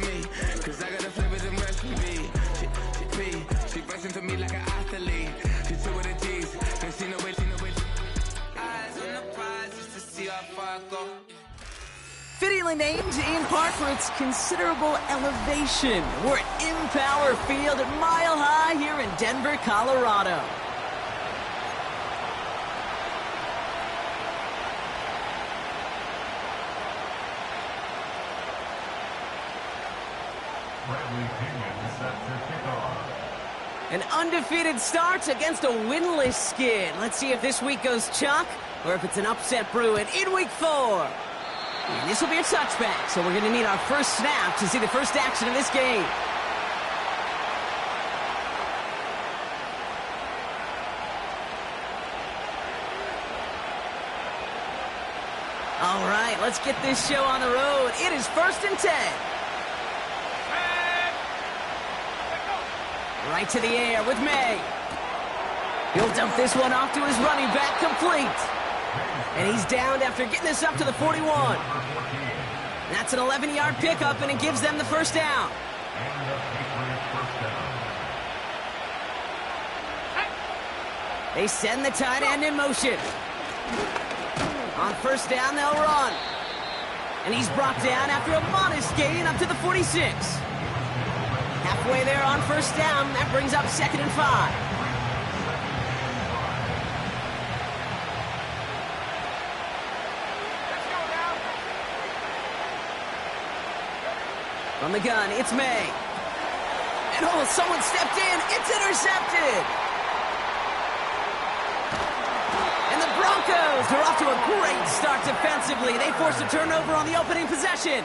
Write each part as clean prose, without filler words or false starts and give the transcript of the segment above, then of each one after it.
me, cause I got a flavor them recipe. She flexing to me like an athlete. She two with the G's, and she know it. Eyes on the prize just to see how far I go. Fittingly named in part for its considerable elevation. We're at Empower Field at Mile High here in Denver, Colorado. An undefeated start against a winless Skid. Let's see if this week goes chalk or if it's an upset brewing in week 4. And this will be a touchback, so we're going to need our first snap to see the first action of this game. All right, let's get this show on the road. It is 1st and 10. Right to the air with May. He'll dump this one off to his running back, complete. And he's downed after getting this up to the 41. That's an 11-yard pickup, and it gives them the first down. They send the tight end in motion. On first down, they'll run. And he's brought down after a modest gain up to the 46. Halfway there on first down, that brings up 2nd and 5. From the gun, it's May. And oh, someone stepped in. It's intercepted. And the Broncos are off to a great start defensively. They forced a turnover on the opening possession.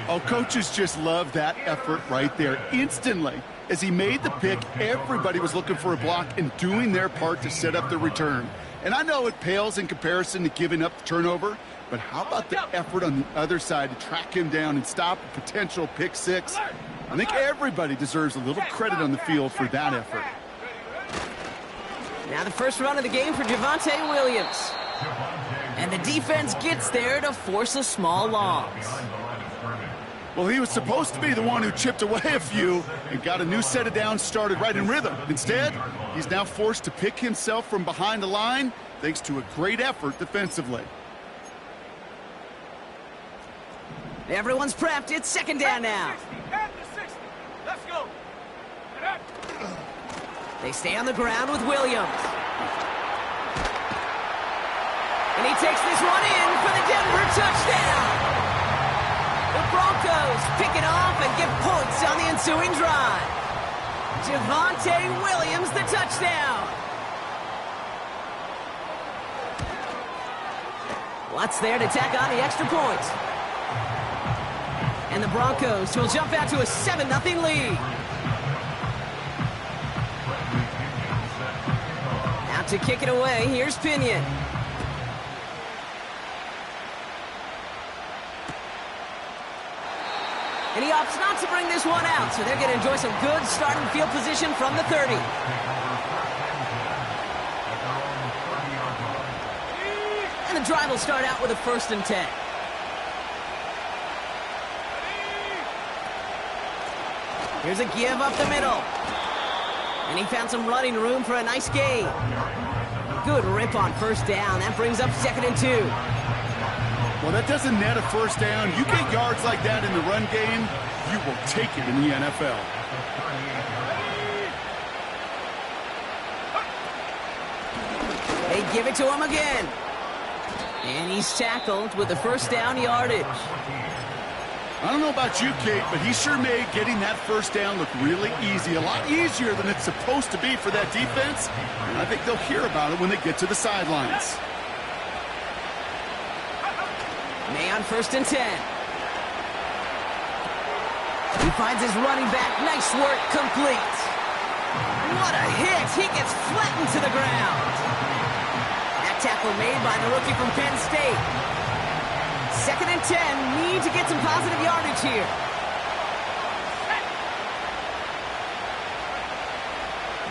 Oh, coaches just love that effort right there. Instantly, as he made the pick, everybody was looking for a block and doing their part to set up the return. And I know it pales in comparison to giving up the turnover, but how about the effort on the other side to track him down and stop a potential pick six? I think everybody deserves a little credit on the field for that effort. Now the first run of the game for Javonte Williams. And the defense gets there to force a small loss. Well, he was supposed to be the one who chipped away a few and got a new set of downs started right in rhythm. Instead, he's now forced to pick himself from behind the line thanks to a great effort defensively. Everyone's prepped. It's 2nd down now. Let's go. They stay on the ground with Williams. And he takes this one in for the Denver touchdown. The Broncos pick it off and get points on the ensuing drive. Javonte Williams, the touchdown. What's there to tack on the extra point? And the Broncos will jump out to a 7-0 lead. Out to kick it away, here's Pinion. And he opts not to bring this one out, so they're going to enjoy some good starting field position from the 30. And the drive will start out with a 1st and 10. Here's a give up the middle. And he found some running room for a nice gain. Good rip on first down. That brings up 2nd and 2. Well, that doesn't net a first down. You get yards like that in the run game, you will take it in the NFL. They give it to him again. And he's tackled with the first down yardage. I don't know about you, Kate, but he sure made getting that first down look really easy. A lot easier than it's supposed to be for that defense. And I think they'll hear about it when they get to the sidelines. May on 1st and 10. He finds his running back. Nice work, complete. What a hit. He gets flattened to the ground. That tackle made by the rookie from Penn State. 2nd and 10. Need to get some positive yardage here.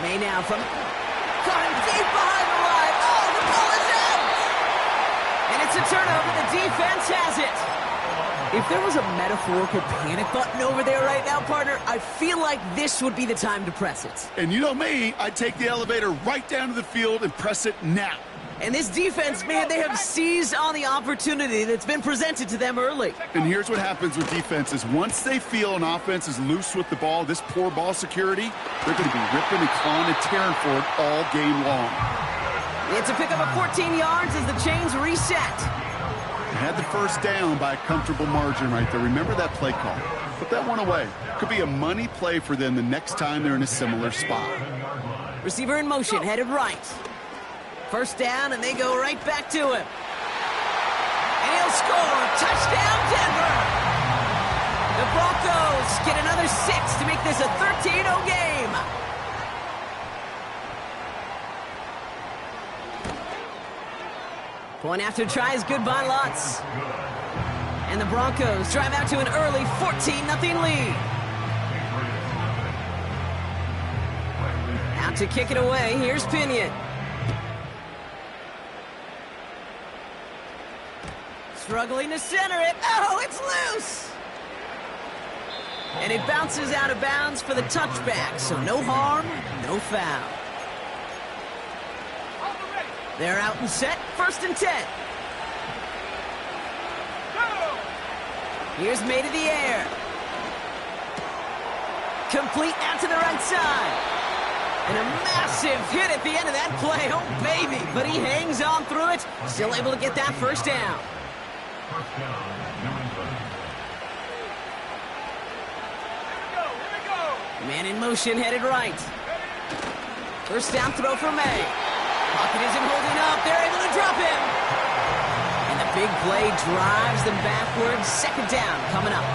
May now from... Caught him deep behind the line. Oh, the ball is out! And it's a turnover. The defense has it. If there was a metaphorical panic button over there right now, partner, I feel like this would be the time to press it. And you know me, I'd take the elevator right down to the field and press it now. And this defense, man, they have seized on the opportunity that's been presented to them early. And here's what happens with defenses. Once they feel an offense is loose with the ball, this poor ball security, they're going to be ripping and clawing and tearing for it all game long. It's a pickup of 14 yards as the chains reset. They had the first down by a comfortable margin right there. Remember that play call. Put that one away. Could be a money play for them the next time they're in a similar spot. Receiver in motion, headed right. First down, and they go right back to him. And he'll score. Touchdown, Denver! The Broncos get another 6 to make this a 13-0 game. Point after try is good by Lutz. And the Broncos drive out to an early 14-0 lead. Out to kick it away, here's Pinion. Struggling to center it. Oh, it's loose! And it bounces out of bounds for the touchback, so no harm, no foul. They're out and set, 1st and 10. Here's May to the air. Complete out to the right side. And a massive hit at the end of that play. Oh, baby. But he hangs on through it. Still able to get that first down. Man in motion, headed right. First down throw for May. Pocket isn't holding up. They're able to drop him. And the big play drives them backwards. 2nd down coming up.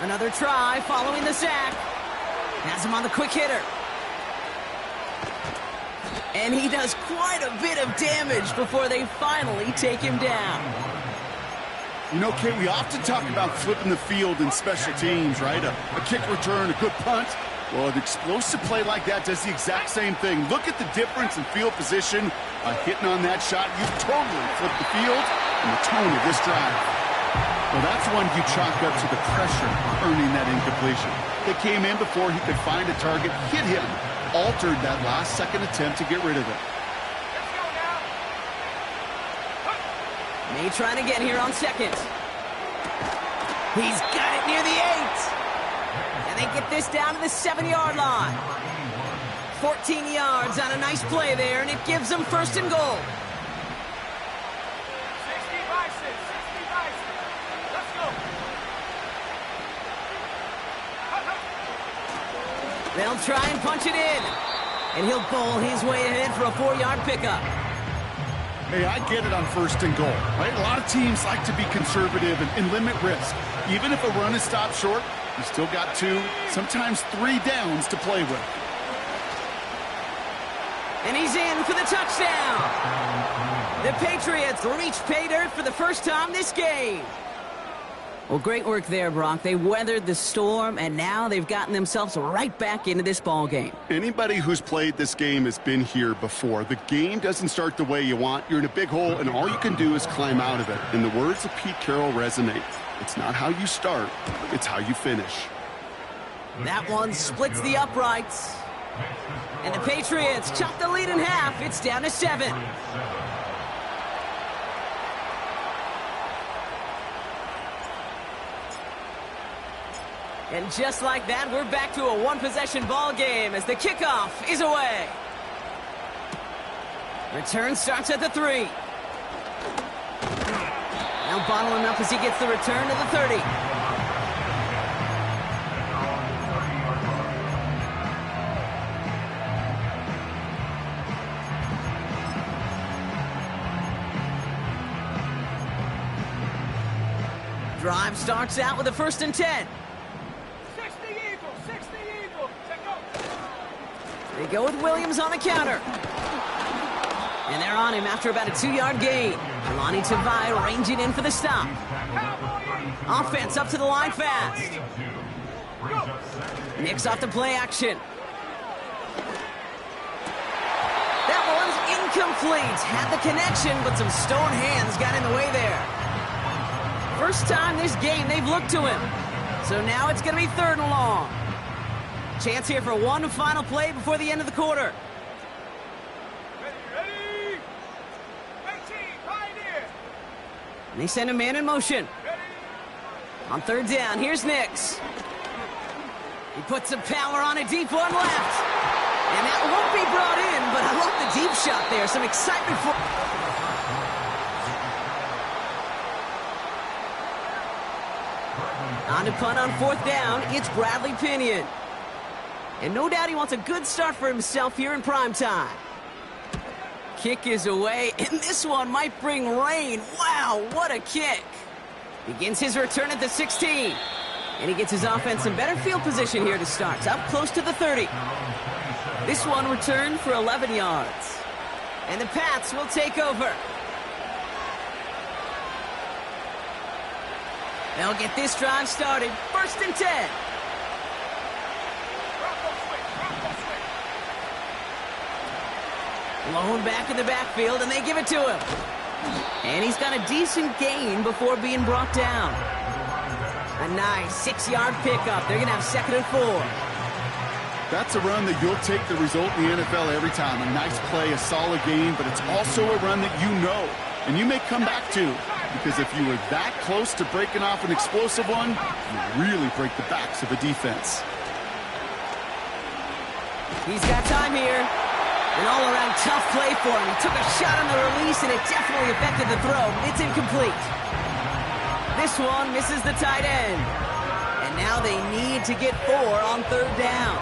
Another try following the sack. Has him on the quick hitter. And he does quite a bit of damage before they finally take him down. You know, Kate, we often talk about flipping the field in special teams, right? A kick return, a good punt. Well, an explosive play like that does the exact same thing. Look at the difference in field position. By hitting on that shot, you totally flip the field and the tone of this drive. Well, that's one you chalk up to the pressure earning that incompletion. They came in before he could find a target, hit him, altered that last-second attempt to get rid of it. May trying to get here on 2nd. He's got it near the 8. And they get this down to the 7-yard line. 14 yards on a nice play there, and it gives them 1st and goal. 60-6. Let's go. They'll try and punch it in. And he'll bowl his way ahead for a 4-yard pickup. Hey, I get it on 1st and goal, right? A lot of teams like to be conservative and limit risk. Even if a run is stopped short, you still got 2, sometimes 3 downs to play with. And he's in for the touchdown. The Patriots reach pay dirt for the first time this game. Well, great work there, Brock. They weathered the storm, and now they've gotten themselves right back into this ball game. Anybody who's played this game has been here before. The game doesn't start the way you want. You're in a big hole, and all you can do is climb out of it. And the words of Pete Carroll resonate. It's not how you start, it's how you finish. That one splits the uprights. And the Patriots chop the lead in half. It's down to 7. And just like that, we're back to a one-possession ball game as the kickoff is away. Return starts at the 3. Now bottling up as he gets the return to the 30. Drive starts out with a 1st and 10. 60 Eagle. They go with Williams on the counter. And they're on him after about a 2-yard gain. Lonnie Tavai ranging in for the stop. Offense up to the line fast. Nicks off the play action. complete. Had the connection, but some stone hands got in the way there. First time this game they've looked to him. So now it's going to be 3rd and long. Chance here for one final play before the end of the quarter. Ready? 18, Pioneer. And they send a man in motion. Ready? On 3rd down, here's Nix. He puts some power on a deep one left. And that won't be brought in, but I love the deep shot there. Some excitement for... On to punt on 4th down, it's Bradley Pinion. And no doubt he wants a good start for himself here in prime time. Kick is away, and this one might bring rain. Wow, what a kick. Begins his return at the 16. And he gets his offense in better field position here to start. It's up close to the 30. This one returned for 11 yards. And the Pats will take over. They'll get this drive started. 1st and 10. Blown back in the backfield, and they give it to him. And he's got a decent gain before being brought down. A nice 6-yard pickup. They're going to have 2nd and 4. That's a run that you'll take the result in the NFL every time. A nice play, a solid game, but it's also a run that you know and you may come back to. Because if you were that close to breaking off an explosive one, you really break the backs of a defense. He's got time here. An all-around tough play for him. He took a shot on the release, and it definitely affected the throw. It's incomplete. This one misses the tight end. And now they need to get 4 on 3rd down.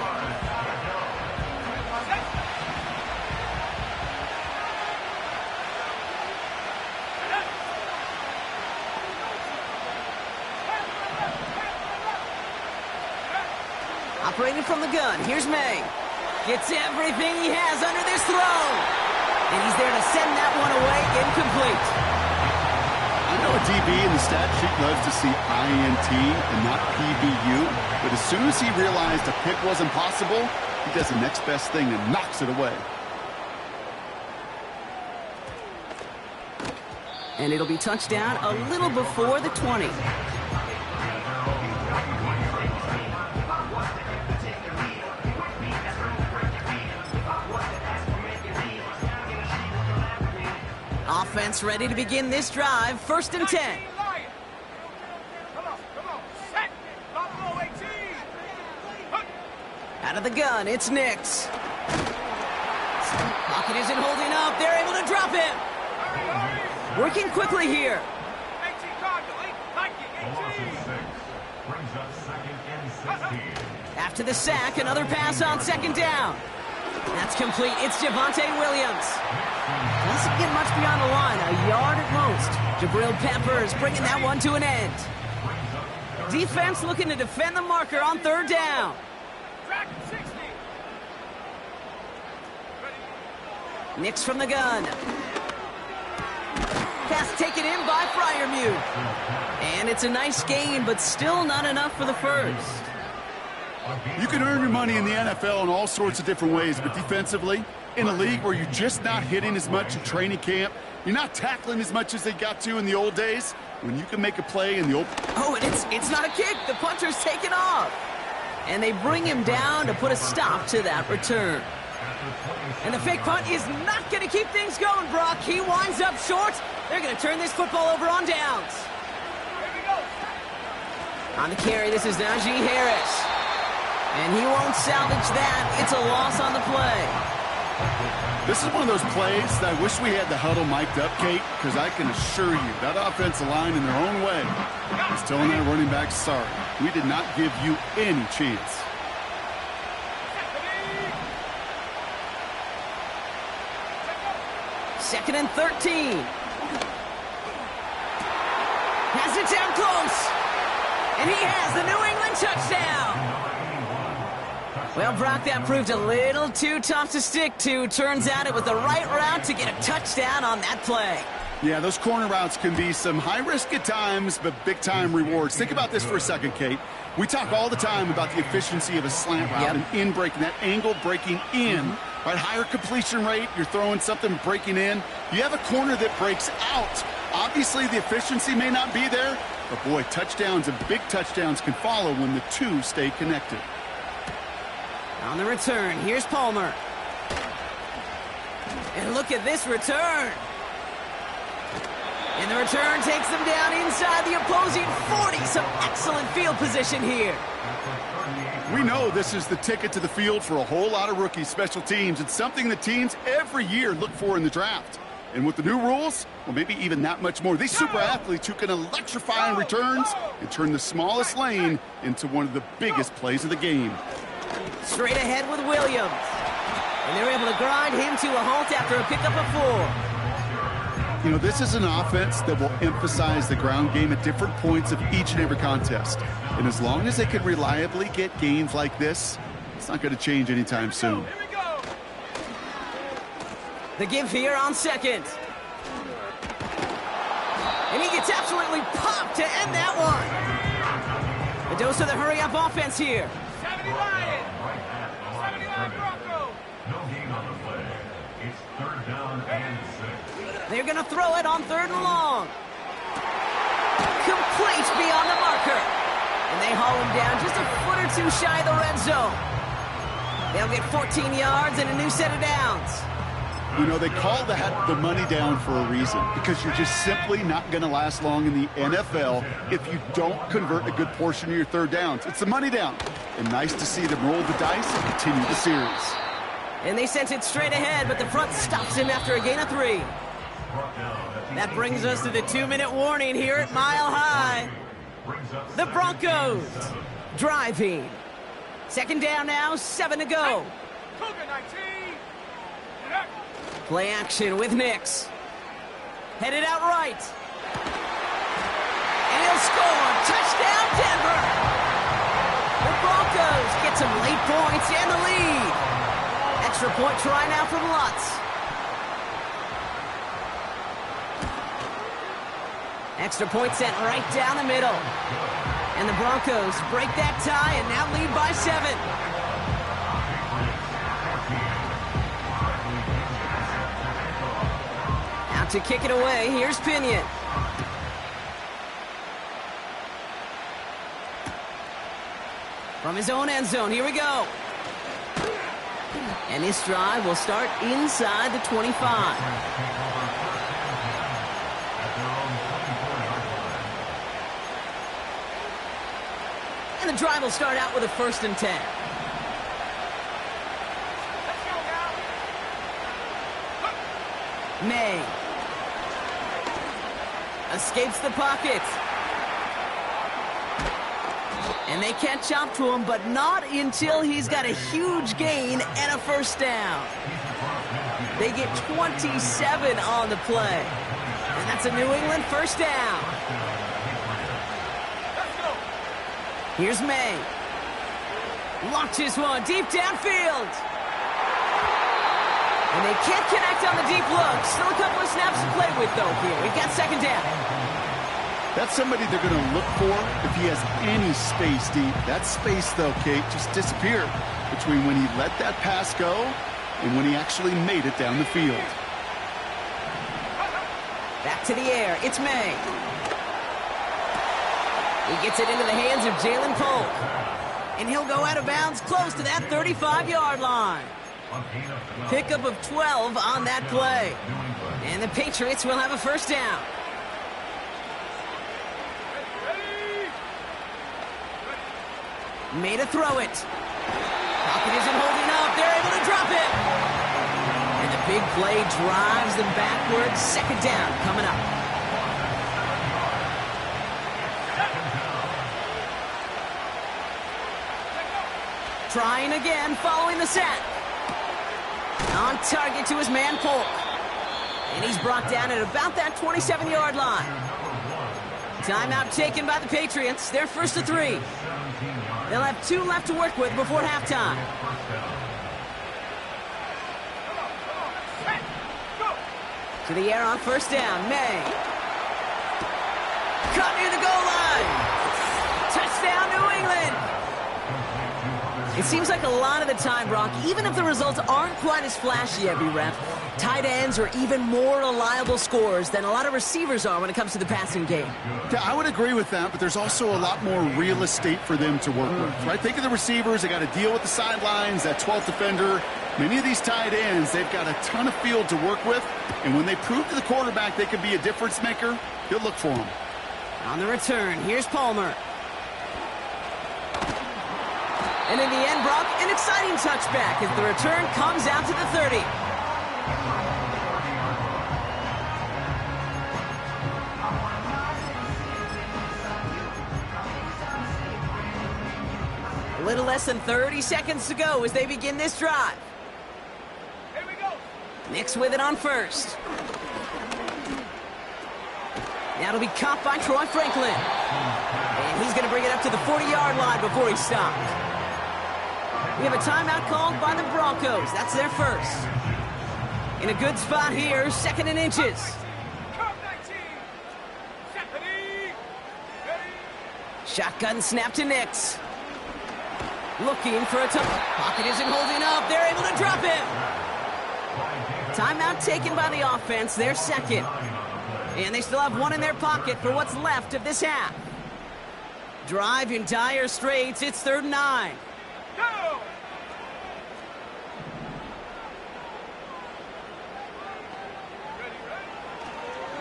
Operating from the gun, here's May. Gets everything he has under this throw. And he's there to send that one away, incomplete. I know a DB in the stat sheet loves to see INT and not PBU, but as soon as he realized a pick wasn't possible, he does the next best thing and knocks it away. And it'll be touchdown a little before the 20. Offense ready to begin this drive. 1st and 10. Come on. Set. Buffalo 18. Out of the gun, it's Nix. Pocket isn't holding up. They're able to drop him. Working quickly here. 18 Cardinal. 18. After the sack, another pass on 2nd down. That's complete. It's Javonte Williams. Doesn't get much beyond the line, a yard at most. Jabril Peppers bringing that one to an end. Defense looking to defend the marker on 3rd down. Track 60. Nix from the gun. Pass taken in by Freiermuth. And it's a nice gain, but still not enough for the first. You can earn your money in the NFL in all sorts of different ways, but defensively, in a league where you're just not hitting as much in training camp, you're not tackling as much as they got to in the old days, when you can make a play in the open... Oh, and it's not a kick. The punter's taken off. And they bring him down to put a stop to that return. And the fake punt is not going to keep things going, Brock. He winds up short. They're going to turn this football over on downs. On the carry, this is Najee Harris. And he won't salvage that. It's a loss on the play. This is one of those plays that I wish we had the huddle mic'd up, Kate, because I can assure you that offensive line in their own way is telling that running back, sorry, we did not give you any chance. Second and 13. Has it down close. And he has the New England touchdown. Well, Brock, that proved a little too tough to stick to. Turns out it was the right route to get a touchdown on that play. Yeah, those corner routes can be some high risk at times, but big-time rewards. Think about this for a second, Kate. We talk all the time about the efficiency of a slant route and in breaking, that angle breaking in. right? Higher completion rate, you're throwing something breaking in. You have a corner that breaks out. Obviously, the efficiency may not be there, but boy, touchdowns and big touchdowns can follow when the two stay connected. On the return, here's Palmer. And look at this return. And the return takes them down inside the opposing 40. Some excellent field position here. We know this is the ticket to the field for a whole lot of rookie special teams. It's something that teams every year look for in the draft. And with the new rules, well, maybe even that much more. These super athletes who can electrify in returns and turn the smallest lane into one of the biggest plays of the game. Straight ahead with Williams. And they're able to grind him to a halt after a pickup of 4. You know, this is an offense that will emphasize the ground game at different points of each and every contest. And as long as they can reliably get gains like this, it's not going to change anytime soon. Here we go. The give here on second. And he gets absolutely popped to end that one. A dose of the hurry-up offense here. 70 Lions. 70 Lion Broncos. No gain on the play. It's third down and 6. They're going to throw it on 3rd and long. Complete beyond the marker. And they haul him down just a foot or two shy of the red zone. They'll get 14 yards and a new set of downs. You know, they call that the money down for a reason, because you're just simply not going to last long in the NFL if you don't convert a good portion of your third downs. It's the money down. And nice to see them roll the dice and continue the series. And they sent it straight ahead, but the front stops him after a gain of 3. That brings us to the 2-minute warning here at Mile High. The Broncos driving. 2nd down now, 7 to go. Cougar 19. Play action with Nix. Headed out right. And he'll score. Touchdown, Denver. The Broncos get some late points and the lead. Extra point try now from Lutz. Extra point sent right down the middle. And the Broncos break that tie and now lead by 7. Out to kick it away, here's Pinion. From his own end zone, here we go. And this drive will start inside the 25. And the drive will start out with a 1st and 10. Let's go now. May escapes the pocket. And they catch up to him, but not until he's got a huge gain and a 1st down. They get 27 on the play. And that's a New England 1st down. Here's May. Launches one deep downfield. And they can't connect on the deep look. Still a couple of snaps to play with, though, here. We've got 2nd down. That's somebody they're going to look for if he has any space deep. That space, though, Kate, just disappeared between when he let that pass go and when he actually made it down the field. Back to the air. It's May. He gets it into the hands of Jalen Polk. And he'll go out of bounds close to that 35-yard line. Pickup of 12 on that play. And the Patriots will have a 1st down. May to throw it. Pocket isn't holding up. They're able to drop it. And the big play drives them backwards. 2nd down coming up. Trying again, following the sack. On target to his man, Polk. And he's brought down at about that 27-yard line. Timeout taken by the Patriots. They're 1st to 3. They'll have 2 left to work with before halftime. To the air on 1st down, May. Cut near the goal line. Touchdown, New England. It seems like a lot of the time, Brock, even if the results aren't quite as flashy every rep, tight ends are even more reliable scorers than a lot of receivers are when it comes to the passing game. Yeah, I would agree with that, but there's also a lot more real estate for them to work with, right? Think of the receivers. They got to deal with the sidelines, that 12th defender. Many of these tight ends, they've got a ton of field to work with, and when they prove to the quarterback they can be a difference maker, he'll look for them. On the return, here's Palmer. And in the end, Brock, an exciting touchback as the return comes out to the 30. A little less than 30 seconds to go as they begin this drive. Here we go. Nix with it on first. Now it'll be caught by Troy Franklin. And he's going to bring it up to the 40-yard line before he's stopped. We have a timeout called by the Broncos. That's their first. In a good spot here, 2nd and inches. Shotgun snap to Nix. Looking for a touch. Pocket isn't holding up. They're able to drop him. Timeout taken by the offense. Their second. And they still have one in their pocket for what's left of this half. Drive in dire straits. It's 3rd and 9. Go!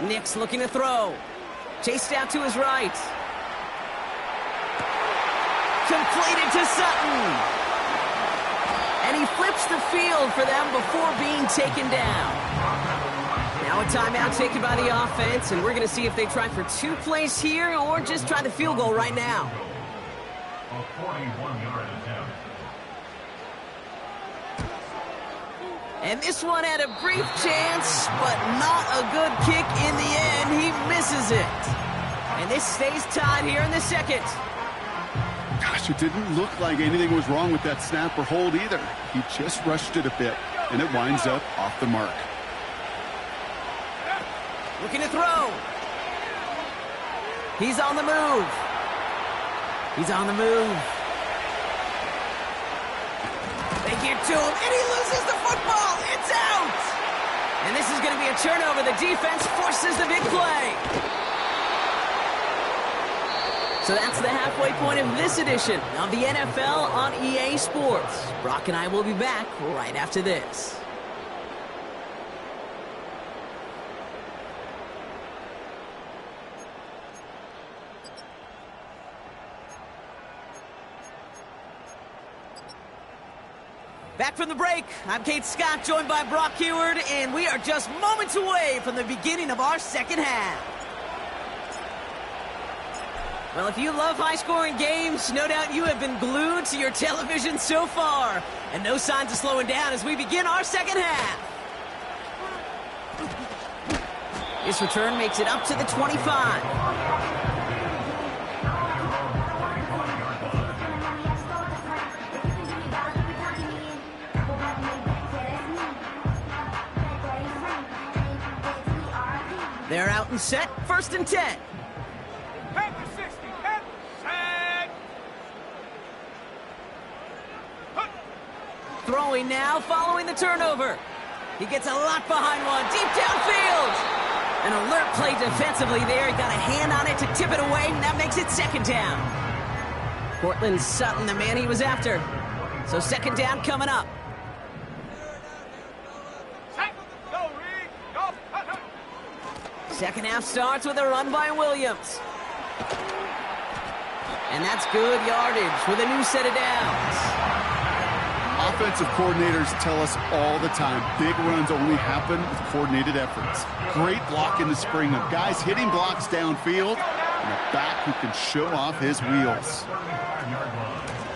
Nix looking to throw. Chased out to his right. Completed to Sutton. And he flips the field for them before being taken down. Now a timeout taken by the offense, and we're going to see if they try for 2 plays here or just try the field goal right now. A 41-yard attempt. And this one had a brief chance, but not a good kick in the end. He misses it. And this stays tied here in the second. Gosh, it didn't look like anything was wrong with that snap or hold either. He just rushed it a bit, and it winds up off the mark. Looking to throw. He's on the move. He's on the move. They get to him, and he loses the football. It's out. And this is going to be a turnover. The defense forces the big play. So that's the halfway point of this edition of the NFL on EA Sports. Brock and I will be back right after this. Back from the break, I'm Kate Scott, joined by Brock Huard, and we are just moments away from the beginning of our second half. Well, if you love high-scoring games, no doubt you have been glued to your television so far, and no signs of slowing down as we begin our second half. This return makes it up to the 25. They're out and set, 1st and 10. Head to 60. Head. Set. Throwing now, following the turnover. He gets a lot behind one, deep downfield. An alert play defensively there. He got a hand on it to tip it away, and that makes it 2nd down. Cortland Sutton, the man he was after. So 2nd down coming up. Set. Go, Reed. Go. Second half starts with a run by Williams. And that's good yardage with a new set of downs. Offensive coordinators tell us all the time, big runs only happen with coordinated efforts. Great block in the spring of guys hitting blocks downfield and a back who can show off his wheels.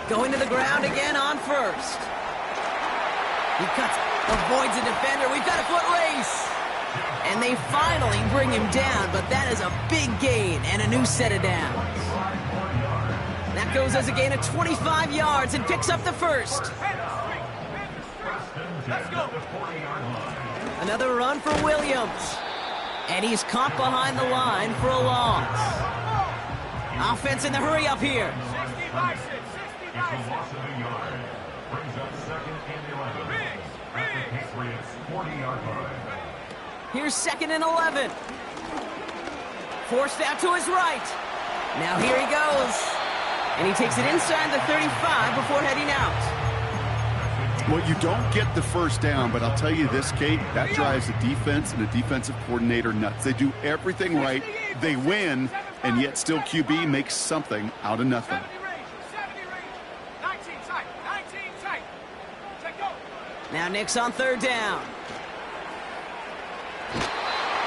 Going to the ground again on first. He cuts, avoids a defender. We've got a foot race. And they finally bring him down, but that is a big gain and a new set of downs. That goes as a gain of 25 yards and picks up the first. Let's go. Another run for Williams. And he's caught behind the line for a loss. Offense in the hurry up here. 60 by 6. 60 a loss of a yard. Brings up 2nd and 11. At the Patriots' 40-yard line. Here's 2nd and 11. Forced out to his right. Now here he goes. And he takes it inside the 35 before heading out. Well, you don't get the first down, but I'll tell you this, Kate, that drives the defense and the defensive coordinator nuts. They do everything right, they win, and yet still QB makes something out of nothing. 70 range. 19 tight. 19 tight. Check go. Now Nick's on 3rd down.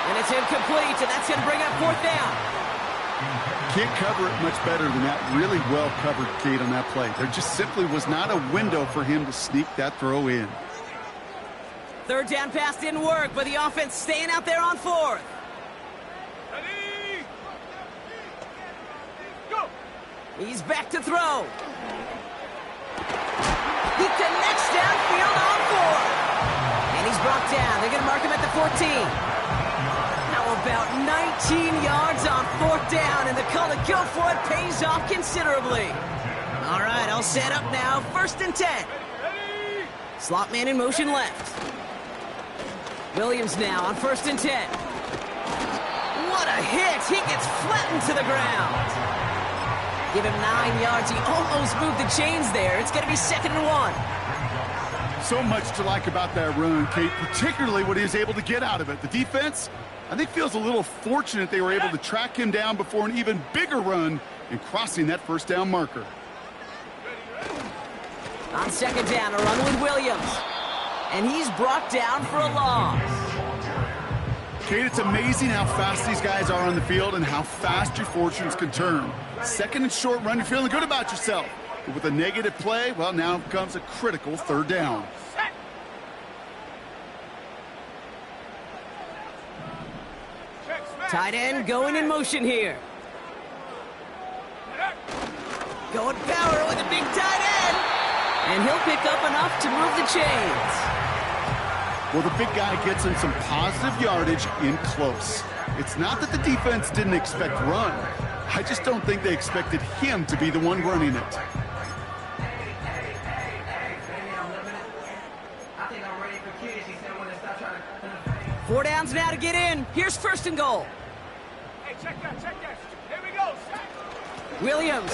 And it's incomplete, and that's going to bring up 4th down. Can't cover it much better than that. Really well covered, Kate, on that play. There just simply was not a window for him to sneak that throw in. 3rd down pass didn't work, but the offense staying out there on 4th. Ready. Go. He's back to throw. He connects downfield on 4th. And he's brought down. They're going to mark him at the 14. About 19 yards on 4th down, and the call to go for it pays off considerably. All right, all set up now. 1st and 10. Ready. Slot man in motion left. Williams now on 1st and 10. What a hit! He gets flattened to the ground. Give him 9 yards. He almost moved the chains there. It's going to be 2nd and 1. So much to like about that run, Kate, particularly what he was able to get out of it. The defense, I think, feels a little fortunate they were able to track him down before an even bigger run and crossing that 1st down marker. On 2nd down, a run with Williams. And he's brought down for a loss. Kate, it's amazing how fast these guys are on the field and how fast your fortunes can turn. 2nd and short run, you're feeling good about yourself. But with a negative play, well, now comes a critical 3rd down. Set. Check smash. Tight end going in motion here. Going power with a big tight end. And he'll pick up enough to move the chains. Well, the big guy gets him some positive yardage in close. It's not that the defense didn't expect run. I just don't think they expected him to be the one running it. 4 downs now to get in. Here's 1st and goal. Hey, check that. Here we go. Set. Williams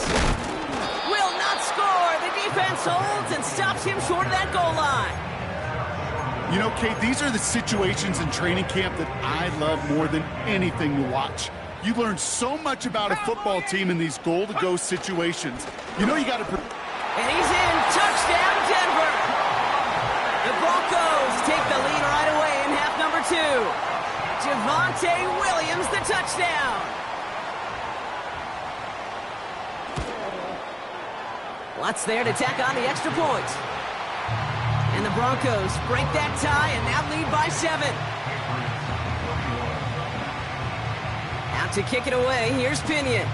will not score. The defense holds and stops him short of that goal line. You know, Kate, these are the situations in training camp that I love more than anything to watch. You learn so much about a football team in these goal-to-go situations. You know you got to... And he's in. Touchdown, Denver. The Broncos take the lead right away in half number 2. Javonte Williams, the touchdown. Lutz there to tack on the extra point. And the Broncos break that tie and now lead by 7. Out to kick it away, here's Pinion.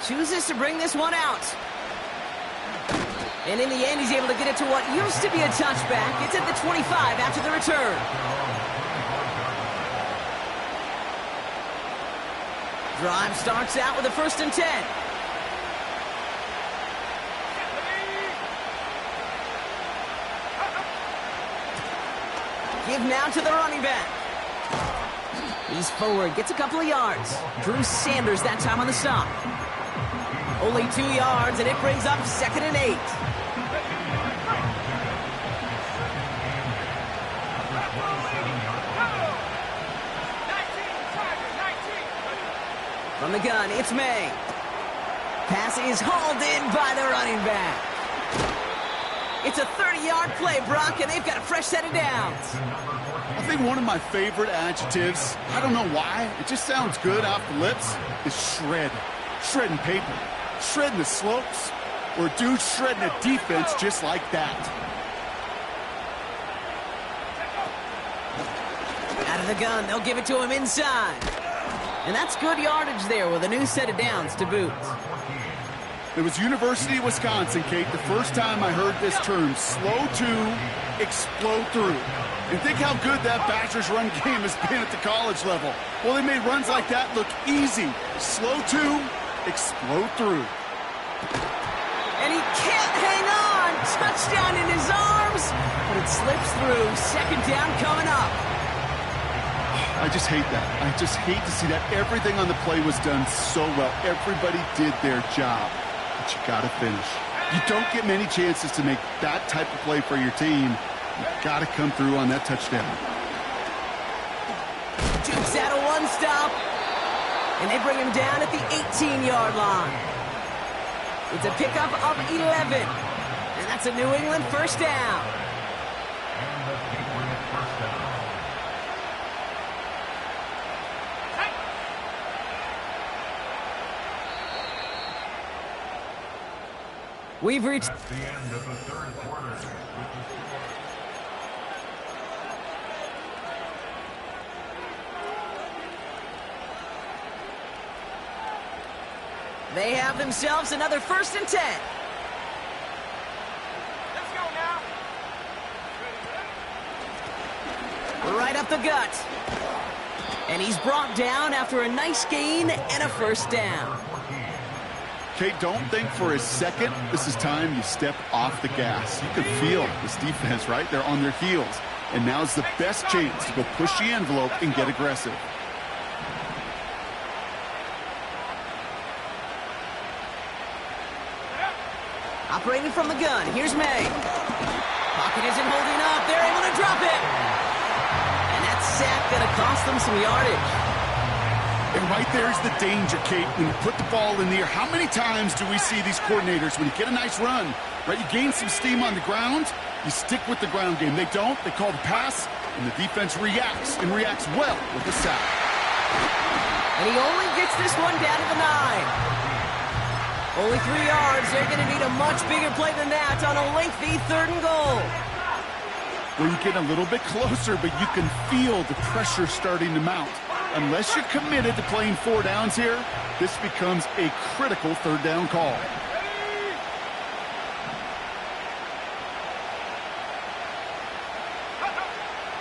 Chooses to bring this one out. And in the end, he's able to get it to what used to be a touchback. It's at the 25 after the return. Drive starts out with a 1st and 10. Give now to the running back. He's forward, gets a couple of yards. Drew Sanders that time on the stop. Only 2 yards, and it brings up 2nd and 8. From the gun, it's May. Pass is hauled in by the running back. It's a 30-yard play, Brock, and they've got a fresh set of downs. I think one of my favorite adjectives, I don't know why, it just sounds good off the lips, is shred. Shredding paper. Shredding the slopes. Or a dude shredding a defense just like that. Out of the gun, they'll give it to him inside. And that's good yardage there with a new set of downs to boot. It was University of Wisconsin, Kate, the first time I heard this term, slow to explode through. And think how good that Badgers run game has been at the college level. Well, they made runs like that look easy. Slow to explode through. And he can't hang on. Touchdown in his arms, but it slips through. Second down coming up. I just hate that. I just hate to see that. Everything on the play was done so well. Everybody did their job. But you got to finish. You don't get many chances to make that type of play for your team. You got to come through on that touchdown. Duke's out of one stop. And they bring him down at the 18-yard line. It's a pickup of 11. And that's a New England first down. And the Patriot first down. We've reached That's the end of the third quarter. They have themselves another 1st and 10. Let's go now. Right up the gut. And he's brought down after a nice gain and a first down. Kate, don't think for a second this is time you step off the gas. You can feel this defense, right? They're on their heels. And now's the best chance to go push the envelope and get aggressive. Operating from the gun, here's May. Pocket isn't holding up, they're able to drop it. And that sack gonna cost them some yardage. And right there's the danger, Kate, when you put the ball in the air. How many times do we see these coordinators, when you get a nice run, right, you gain some steam on the ground, you stick with the ground game. They don't, they call the pass, and the defense reacts, and reacts well with the sack. And he only gets this one down to the 9. Only 3 yards. They're going to need a much bigger play than that on a lengthy 3rd and goal. Well, you get a little bit closer, but you can feel the pressure starting to mount. Unless you're committed to playing 4 downs here, this becomes a critical 3rd down call.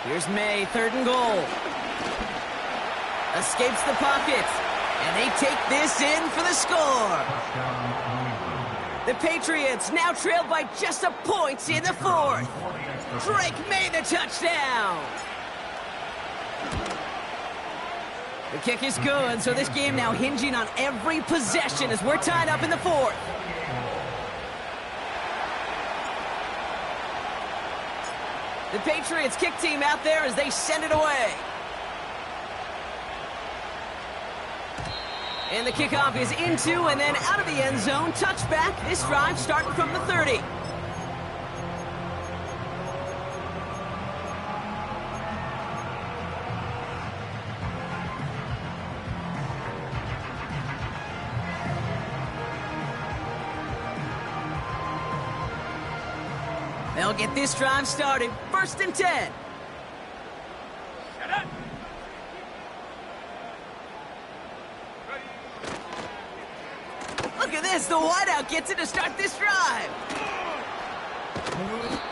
Here's May, 3rd and goal. Escapes the pocket. And they take this in for the score. The Patriots now trailed by just a point in the 4th. Drake made the touchdown. The kick is good, so this game now hinging on every possession as we're tied up in the 4th. The Patriots kick team out there as they send it away. And the kickoff is into and then out of the end zone. Touchback. This drive starting from the 30. They'll get this drive started. 1st and 10. Look at this. The wideout gets it to start this drive.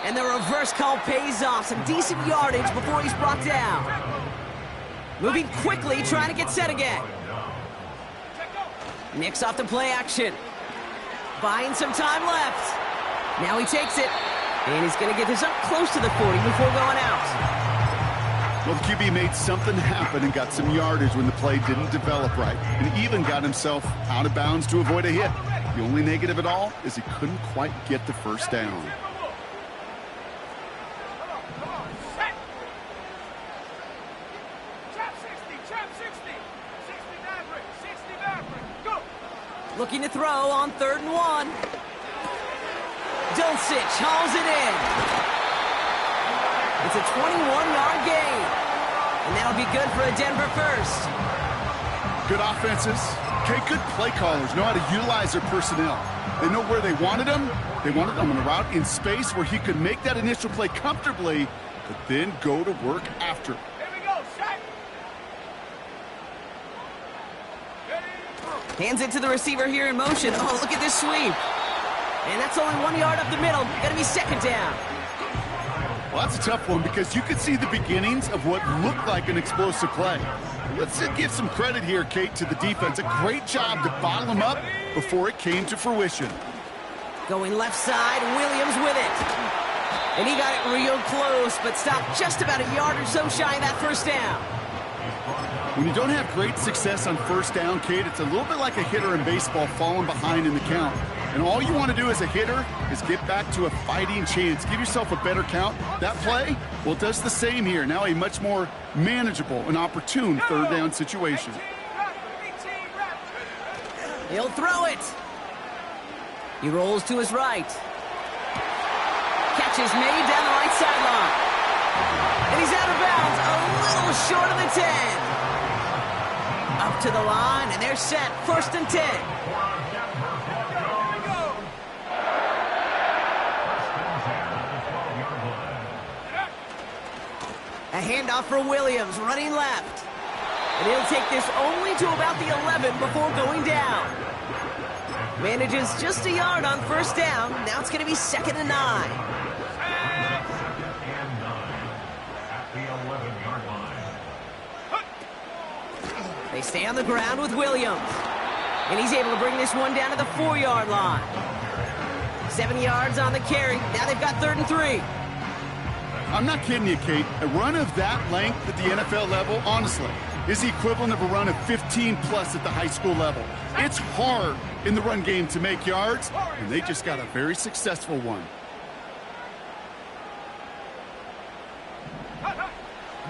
And the reverse call pays off. Some decent yardage before he's brought down. Moving quickly, trying to get set again. Nicks off the play action. Buying some time left. Now he takes it. And he's going to get this up close to the 40 before going out. Well, the QB made something happen and got some yardage when the play didn't develop right. And even got himself out of bounds to avoid a hit. The only negative at all is he couldn't quite get the first down. Looking to throw on 3rd and 1. Dulcich hauls it in. It's a 21-yard gain. And that'll be good for a Denver first. Good offenses. Okay, good play callers know how to utilize their personnel. They know where they wanted them. They wanted them on a route in space where he could make that initial play comfortably, but then go to work after. Here we go, set. Ready? Hands it to the receiver here in motion. Oh, look at this sweep. And that's only 1 yard up the middle. Gonna be second down. Well, that's a tough one because you could see the beginnings of what looked like an explosive play. Let's give some credit here, Kate, to the defense. A great job to bottle them up before it came to fruition. Going left side, Williams with it. And he got it real close, but stopped just about a yard or so shy of that first down. When you don't have great success on first down, Kate, it's a little bit like a hitter in baseball falling behind in the count. And all you want to do as a hitter is get back to a fighting chance. Give yourself a better count. That play, well, does the same here. Now a much more manageable and opportune third down situation. He'll throw it. He rolls to his right. Catch is made down the right sideline. And he's out of bounds, a little short of the 10. Up to the line, and they're set. 1st and 10. A handoff for Williams, running left. And he'll take this only to about the 11 before going down. Manages just a yard on first down. Now it's going to be 2nd and 9. They stay on the ground with Williams. And he's able to bring this one down to the 4-yard line. 7 yards on the carry. Now they've got 3rd and 3. I'm not kidding you, Kate. A run of that length at the NFL level, honestly, is the equivalent of a run of 15-plus at the high school level. It's hard in the run game to make yards, and they just got a very successful one.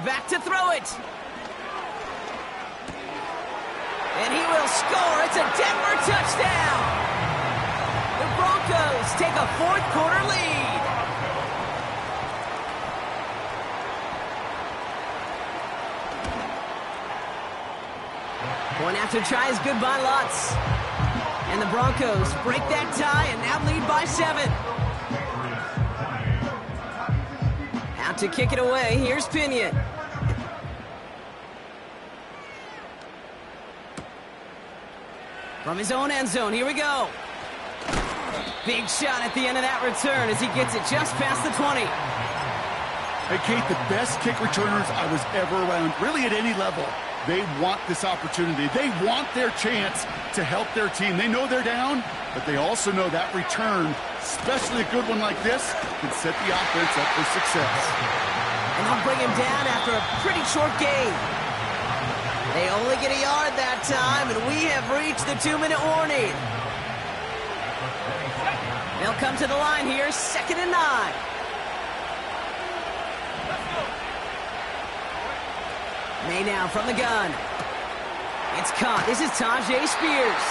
Back to throw it. And he will score. It's a Denver touchdown. The Broncos take a 4th quarter lead. One after tries goodbye lots. And the Broncos break that tie and now lead by 7. Out to kick it away. Here's Pinion. From his own end zone, here we go. Big shot at the end of that return as he gets it just past the 20. Hey, Kate, the best kick returners I was ever around, really at any level, they want this opportunity. They want their chance to help their team. They know they're down, but they also know that return, especially a good one like this, can set the offense up for success. And they'll bring him down after a pretty short game. They only get a yard that time, and we have reached the 2-minute warning. They'll come to the line here, 2nd and 9. May now from the gun. It's caught. This is Tyjae Spears.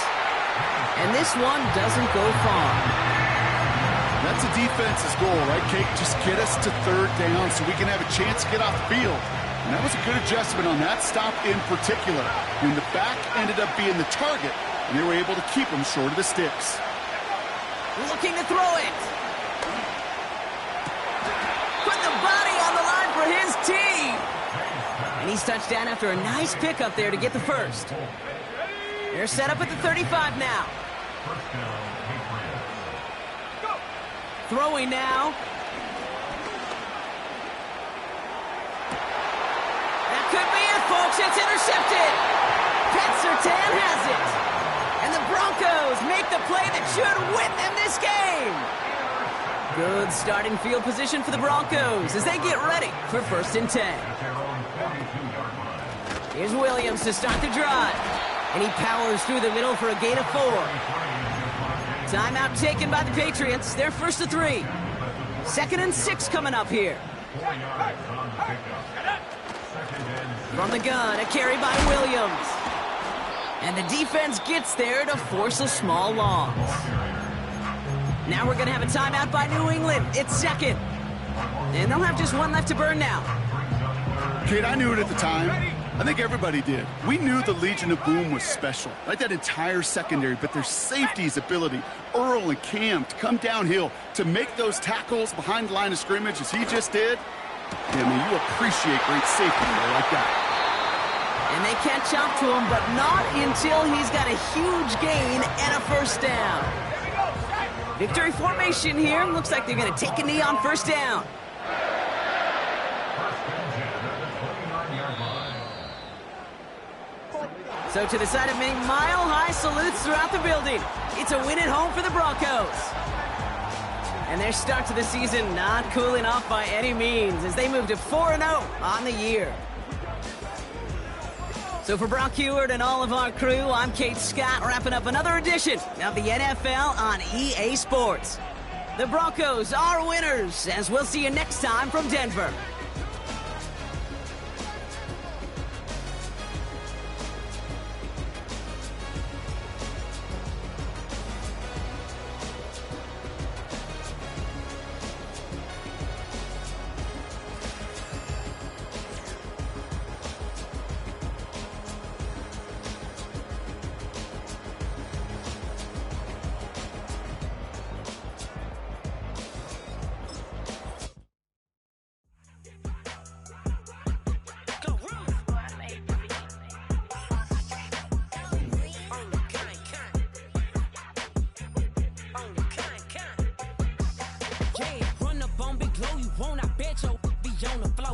And this one doesn't go far. That's a defense's goal, right, Kate? Just get us to 3rd down so we can have a chance to get off the field. And that was a good adjustment on that stop in particular, when the back ended up being the target, and they were able to keep him short of the sticks. Looking to throw it. Put the body on the line for his team. And he's touched down after a nice pickup there to get the 1st. They're set up at the 35 now. Throwing now. That could be it, folks. It's intercepted. Pat Surtain has it. And the Broncos make the play that should win them this game. Good starting field position for the Broncos as they get ready for 1st and 10. Here's Williams to start the drive. And he powers through the middle for a gain of 4. Timeout taken by the Patriots. They're 1st to 3. 2nd and 6 coming up here. From the gun, a carry by Williams. And the defense gets there to force a small loss. Now we're going to have a timeout by New England. It's 2nd. And they'll have just one left to burn now. Kate, I knew it at the time. I think everybody did. We knew the Legion of Boom was special, right? That entire secondary, but their safety's ability, Earl and Cam, to come downhill, to make those tackles behind the line of scrimmage as he just did. I mean, you appreciate great safety like that. And they catch up to him, but not until he's got a huge gain and a first down. Victory formation here. Looks like they're going to take a knee on first down. So to the side of me, mile-high salutes throughout the building. It's a win at home for the Broncos. And their start to the season not cooling off by any means as they move to 4-0 on the year. So for Brock Huard and all of our crew, I'm Kate Scott, wrapping up another edition of the NFL on EA Sports. The Broncos are winners, as we'll see you next time from Denver.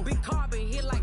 Big carbon hit like